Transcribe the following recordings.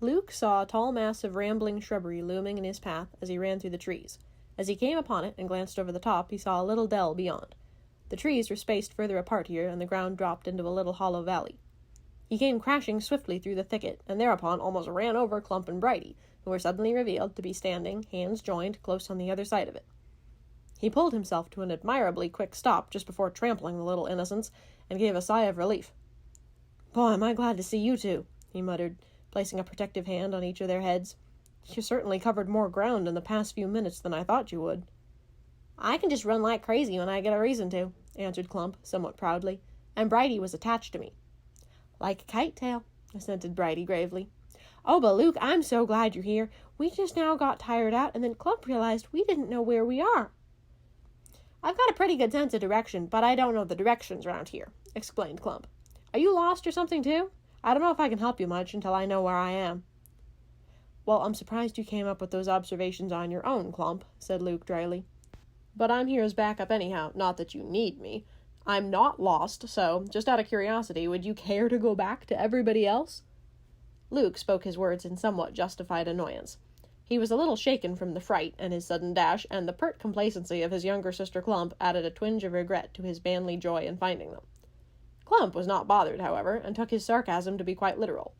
Luke saw a tall mass of rambling shrubbery looming in his path as he ran through the trees. As he came upon it and glanced over the top, he saw a little dell beyond. The trees were spaced further apart here, and the ground dropped into a little hollow valley. He came crashing swiftly through the thicket, and thereupon almost ran over Clump and Bridie, who were suddenly revealed to be standing, hands joined, close on the other side of it. He pulled himself to an admirably quick stop just before trampling the little innocents, and gave a sigh of relief. "Boy, am I glad to see you two," he muttered, placing a protective hand on each of their heads. "You certainly covered more ground in the past few minutes than I thought you would." "I can just run like crazy when I get a reason to," answered Clump, somewhat proudly, "and Bridie was attached to me." "Like a kite tail," assented Bridie gravely. "Oh, but Luke, I'm so glad you're here. We just now got tired out, and then Clump realized we didn't know where we are." "I've got a pretty good sense of direction, but I don't know the directions around here," explained Clump. "Are you lost or something, too? I don't know if I can help you much until I know where I am." "Well, I'm surprised you came up with those observations on your own, Clump," said Luke dryly. "But I'm here as backup anyhow, not that you need me. I'm not lost, so, just out of curiosity, would you care to go back to everybody else?" Luke spoke his words in somewhat justified annoyance. He was a little shaken from the fright and his sudden dash, and the pert complacency of his younger sister Clump added a twinge of regret to his manly joy in finding them. Clump was not bothered, however, and took his sarcasm to be quite literal.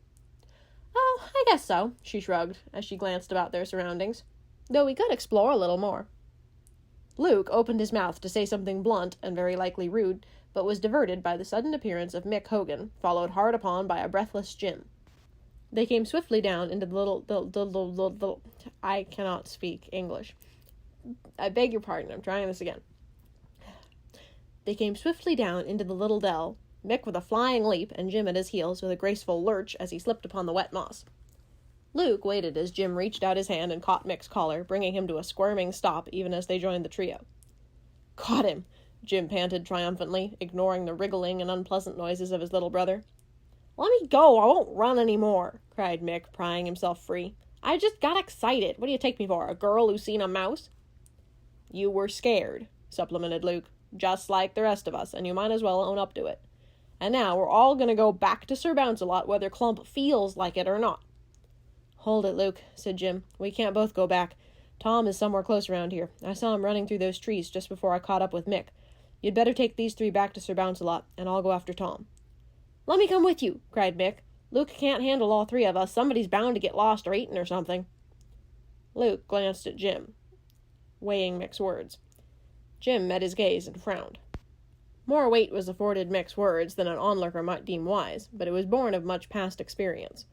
"Oh, I guess so," she shrugged, as she glanced about their surroundings. "Though we could explore a little more." Luke opened his mouth to say something blunt and very likely rude, but was diverted by the sudden appearance of Mick Hogan, followed hard upon by a breathless Jim. They came swiftly down into the I cannot speak English. I beg your pardon, I'm trying this again. They came swiftly down into the little dell, Mick with a flying leap, and Jim at his heels with a graceful lurch as he slipped upon the wet moss. Luke waited as Jim reached out his hand and caught Mick's collar, bringing him to a squirming stop even as they joined the trio. "Caught him!" Jim panted triumphantly, ignoring the wriggling and unpleasant noises of his little brother. "Let me go, I won't run any more," cried Mick, prying himself free. "I just got excited. What do you take me for, a girl who's seen a mouse?" "You were scared," supplemented Luke, "just like the rest of us, and you might as well own up to it. And now we're all going to go back to Sir Bouncelot whether Clump feels like it or not." "Hold it, Luke," said Jim. "We can't both go back. Tom is somewhere close around here. I saw him running through those trees just before I caught up with Mick. You'd better take these three back to Sir Bouncelot, and I'll go after Tom." "Let me come with you," cried Mick. "Luke can't handle all three of us. Somebody's bound to get lost or eaten or something." Luke glanced at Jim, weighing Mick's words. Jim met his gaze and frowned. More weight was afforded Mick's words than an onlooker might deem wise, but it was born of much past experience.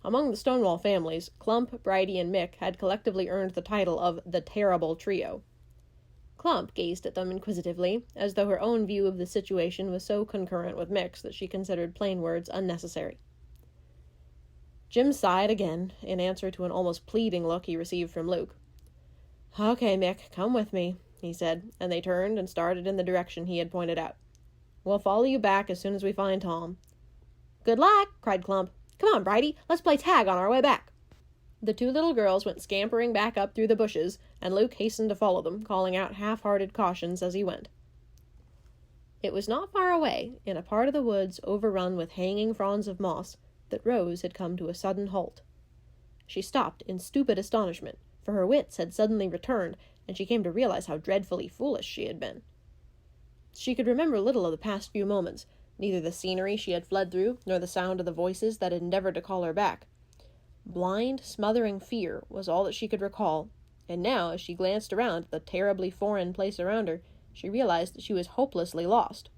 Among the Stonewall families, Clump, Bridie, and Mick had collectively earned the title of the Terrible Trio. Clump gazed at them inquisitively, as though her own view of the situation was so concurrent with Mick's that she considered plain words unnecessary. Jim sighed again, in answer to an almost pleading look he received from Luke. "Okay, Mick, come with me," he said, and they turned and started in the direction he had pointed out. "We'll follow you back as soon as we find Tom." "Good luck!" cried Clump. "Come on, Bridie, let's play tag on our way back." The two little girls went scampering back up through the bushes, and Luke hastened to follow them, calling out half-hearted cautions as he went. It was not far away, in a part of the woods overrun with hanging fronds of moss, that Rose had come to a sudden halt. She stopped in stupid astonishment, for her wits had suddenly returned, and she came to realize how dreadfully foolish she had been. She could remember little of the past few moments, neither the scenery she had fled through, nor the sound of the voices that had endeavored to call her back. Blind, smothering fear was all that she could recall, and now, as she glanced around at the terribly foreign place around her, she realized that she was hopelessly lost.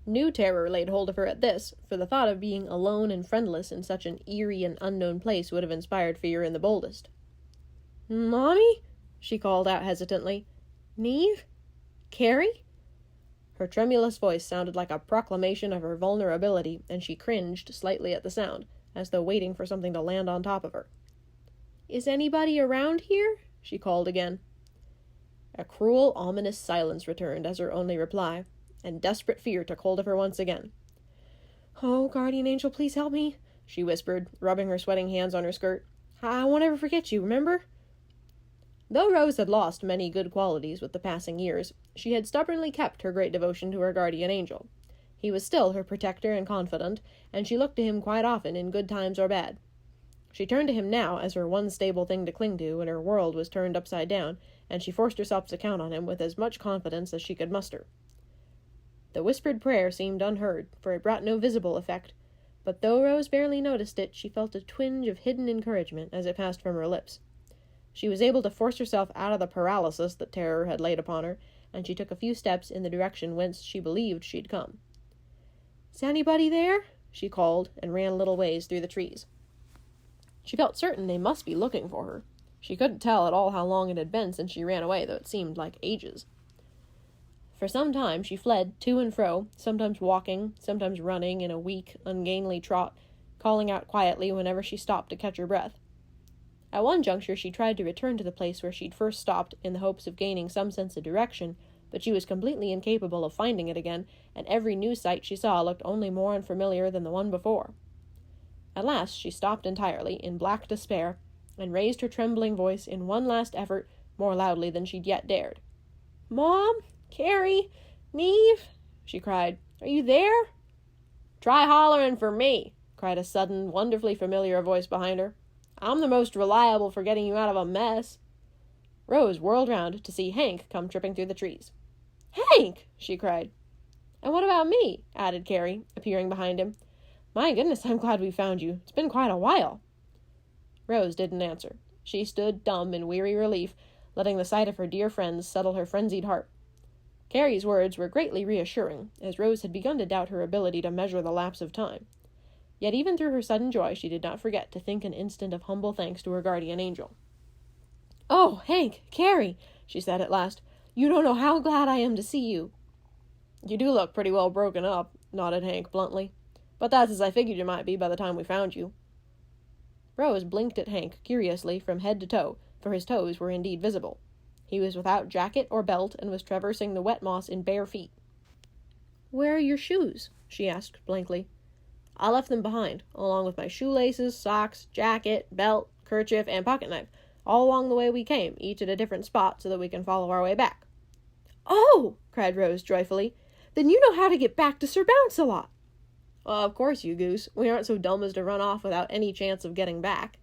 New terror laid hold of her at this, for the thought of being alone and friendless in such an eerie and unknown place would have inspired fear in the boldest. "Mommy?" she called out hesitantly. "Neve? Carrie?" Her tremulous voice sounded like a proclamation of her vulnerability, and she cringed slightly at the sound, as though waiting for something to land on top of her. "Is anybody around here?" she called again. A cruel, ominous silence returned as her only reply, and desperate fear took hold of her once again. "Oh, guardian angel, please help me," she whispered, rubbing her sweating hands on her skirt. "I won't ever forget you, remember?" Though Rose had lost many good qualities with the passing years, she had stubbornly kept her great devotion to her guardian angel. He was still her protector and confidant, and she looked to him quite often in good times or bad. She turned to him now as her one stable thing to cling to when her world was turned upside down, and she forced herself to count on him with as much confidence as she could muster. The whispered prayer seemed unheard, for it brought no visible effect, but though Rose barely noticed it, she felt a twinge of hidden encouragement as it passed from her lips. She was able to force herself out of the paralysis that terror had laid upon her, and she took a few steps in the direction whence she believed she'd come. "Is anybody there?" she called, and ran a little ways through the trees. She felt certain they must be looking for her. She couldn't tell at all how long it had been since she ran away, though it seemed like ages. For some time she fled to and fro, sometimes walking, sometimes running in a weak, ungainly trot, calling out quietly whenever she stopped to catch her breath. At one juncture she tried to return to the place where she'd first stopped in the hopes of gaining some sense of direction, but she was completely incapable of finding it again, and every new sight she saw looked only more unfamiliar than the one before. At last she stopped entirely, in black despair, and raised her trembling voice in one last effort more loudly than she'd yet dared. "Mom? Carrie? Neve?" she cried. "Are you there?" "Try hollering for me," cried a sudden, wonderfully familiar voice behind her. "I'm the most reliable for getting you out of a mess." Rose whirled round to see Hank come tripping through the trees. "Hank!" she cried. "And what about me?" added Carrie, appearing behind him. "My goodness, I'm glad we found you. It's been quite a while." Rose didn't answer. She stood dumb in weary relief, letting the sight of her dear friends settle her frenzied heart. Carrie's words were greatly reassuring, as Rose had begun to doubt her ability to measure the lapse of time. Yet even through her sudden joy she did not forget to think an instant of humble thanks to her guardian angel. "Oh, Hank, Carrie," she said at last, "you don't know how glad I am to see you." "You do look pretty well broken up," nodded Hank bluntly. "But that's as I figured you might be by the time we found you." Rose blinked at Hank curiously from head to toe, for his toes were indeed visible. He was without jacket or belt and was traversing the wet moss in bare feet. "Where are your shoes?" she asked blankly. "I left them behind, along with my shoelaces, socks, jacket, belt, kerchief, and pocket-knife, all along the way we came, each at a different spot so that we can follow our way back." "Oh!" cried Rose joyfully. "Then you know how to get back to Sir Bounce-a-Lot." "Of course, you goose. We aren't so dumb as to run off without any chance of getting back."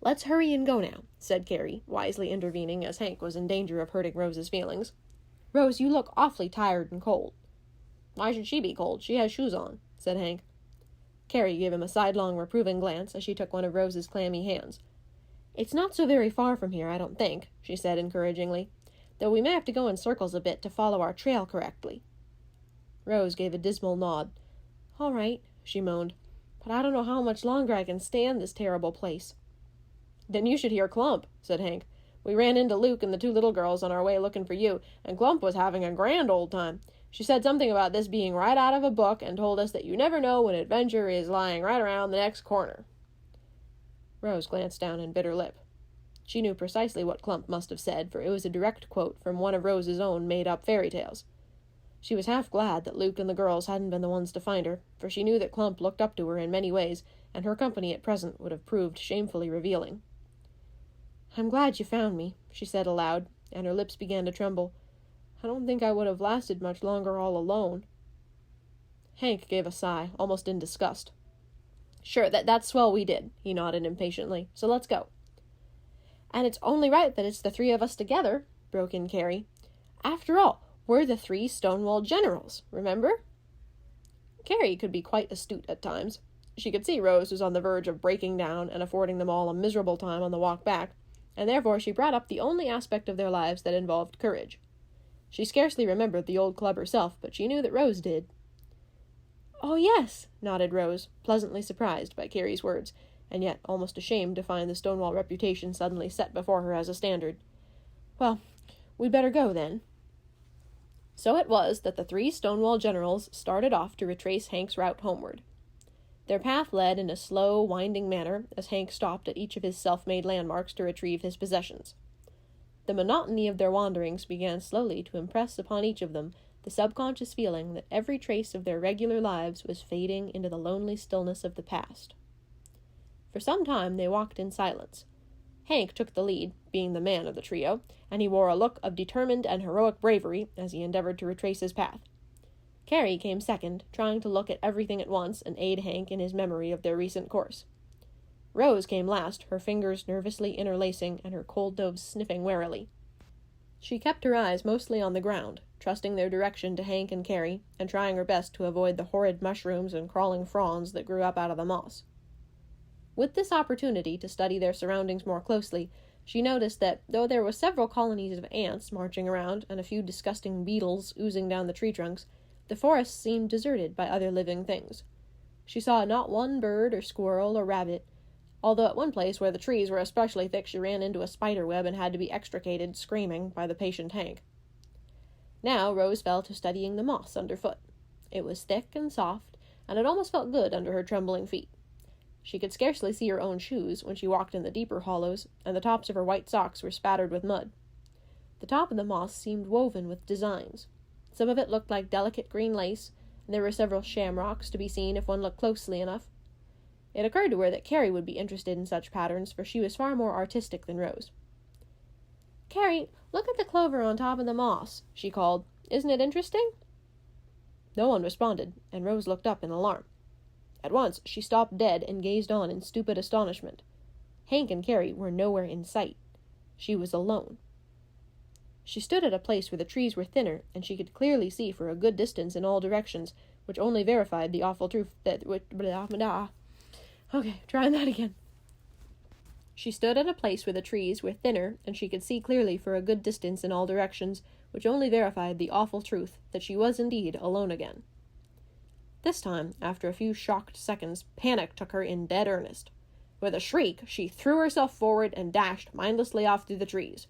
"Let's hurry and go now," said Carrie, wisely intervening as Hank was in danger of hurting Rose's feelings. "Rose, you look awfully tired and cold." "Why should she be cold? She has shoes on," said Hank. Carrie gave him a sidelong reproving glance as she took one of Rose's clammy hands. "It's not so very far from here, I don't think," she said encouragingly, "though we may have to go in circles a bit to follow our trail correctly." Rose gave a dismal nod. "All right," she moaned, "but I don't know how much longer I can stand this terrible place." "Then you should hear Clump," said Hank. "We ran into Luke and the two little girls on our way looking for you, and Clump was having a grand old time. She said something about this being right out of a book and told us that you never know when adventure is lying right around the next corner." Rose glanced down and bit her lip. She knew precisely what Clump must have said, for it was a direct quote from one of Rose's own made-up fairy tales. She was half glad that Luke and the girls hadn't been the ones to find her, for she knew that Clump looked up to her in many ways, and her company at present would have proved shamefully revealing. "I'm glad you found me," she said aloud, and her lips began to tremble. "I don't think I would have lasted much longer all alone." Hank gave a sigh, almost in disgust. "Sure, that's swell we did," he nodded impatiently. "So let's go." "And it's only right that it's the three of us together," broke in Carrie. "After all, we're the 3 Stonewall Generals, remember?" Carrie could be quite astute at times. She could see Rose was on the verge of breaking down and affording them all a miserable time on the walk back, and therefore she brought up the only aspect of their lives that involved courage. She scarcely remembered the old club herself, but she knew that Rose did. "Oh, yes," nodded Rose, pleasantly surprised by Carrie's words, and yet almost ashamed to find the Stonewall reputation suddenly set before her as a standard. "Well, we'd better go, then." So it was that the 3 Stonewall Generals started off to retrace Hank's route homeward. Their path led in a slow, winding manner as Hank stopped at each of his self-made landmarks to retrieve his possessions. The monotony of their wanderings began slowly to impress upon each of them the subconscious feeling that every trace of their regular lives was fading into the lonely stillness of the past. For some time they walked in silence. Hank took the lead, being the man of the trio, and he wore a look of determined and heroic bravery as he endeavored to retrace his path. Carrie came second, trying to look at everything at once and aid Hank in his memory of their recent course. Rose came last, her fingers nervously interlacing and her cold nose sniffing warily. She kept her eyes mostly on the ground, trusting their direction to Hank and Carrie, and trying her best to avoid the horrid mushrooms and crawling fronds that grew up out of the moss. With this opportunity to study their surroundings more closely, she noticed that, though there were several colonies of ants marching around and a few disgusting beetles oozing down the tree trunks, the forest seemed deserted by other living things. She saw not one bird or squirrel or rabbit, although at one place where the trees were especially thick she ran into a spider web and had to be extricated, screaming, by the patient Hank. Now Rose fell to studying the moss underfoot. It was thick and soft, and it almost felt good under her trembling feet. She could scarcely see her own shoes when she walked in the deeper hollows, and the tops of her white socks were spattered with mud. The top of the moss seemed woven with designs. Some of it looked like delicate green lace, and there were several shamrocks to be seen if one looked closely enough. It occurred to her that Carrie would be interested in such patterns, for she was far more artistic than Rose. "Carrie, look at the clover on top of the moss," she called. "Isn't it interesting?" No one responded, and Rose looked up in alarm. At once she stopped dead and gazed on in stupid astonishment. Hank and Carrie were nowhere in sight. She was alone. She stood at a place where the trees were thinner, and she could clearly see for a good distance in all directions, which only verified the awful truth that... Okay, trying that again. She stood at a place where the trees were thinner, and she could see clearly for a good distance in all directions, which only verified the awful truth that she was indeed alone again. This time, after a few shocked seconds, panic took her in dead earnest. With a shriek, she threw herself forward and dashed mindlessly off through the trees.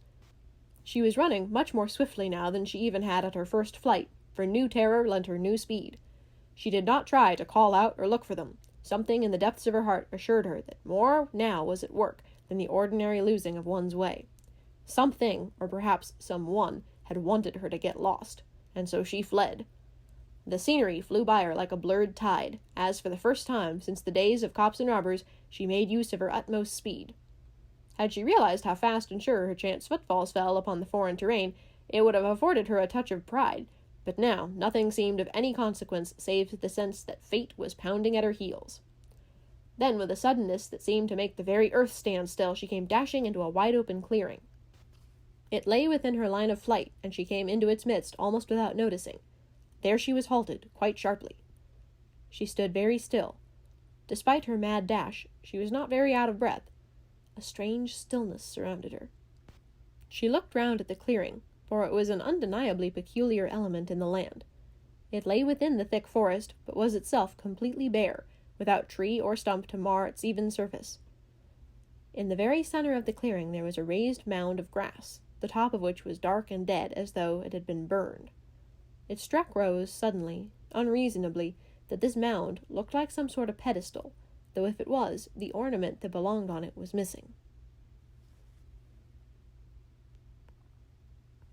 She was running much more swiftly now than she even had at her first flight, for new terror lent her new speed. She did not try to call out or look for them. Something in the depths of her heart assured her that more now was at work than the ordinary losing of one's way. Something, or perhaps someone, had wanted her to get lost, and so she fled. The scenery flew by her like a blurred tide, as for the first time since the days of cops and robbers, she made use of her utmost speed. Had she realized how fast and sure her chance footfalls fell upon the foreign terrain, it would have afforded her a touch of pride, but now nothing seemed of any consequence save the sense that fate was pounding at her heels. Then, with a suddenness that seemed to make the very earth stand still, she came dashing into a wide-open clearing. It lay within her line of flight, and she came into its midst almost without noticing. There she was halted, quite sharply. She stood very still. Despite her mad dash, she was not very out of breath. A strange stillness surrounded her. She looked round at the clearing, for it was an undeniably peculiar element in the land. It lay within the thick forest, but was itself completely bare, without tree or stump to mar its even surface. In the very center of the clearing there was a raised mound of grass, the top of which was dark and dead as though it had been burned. It struck Rose suddenly, unreasonably, that this mound looked like some sort of pedestal, though if it was, the ornament that belonged on it was missing.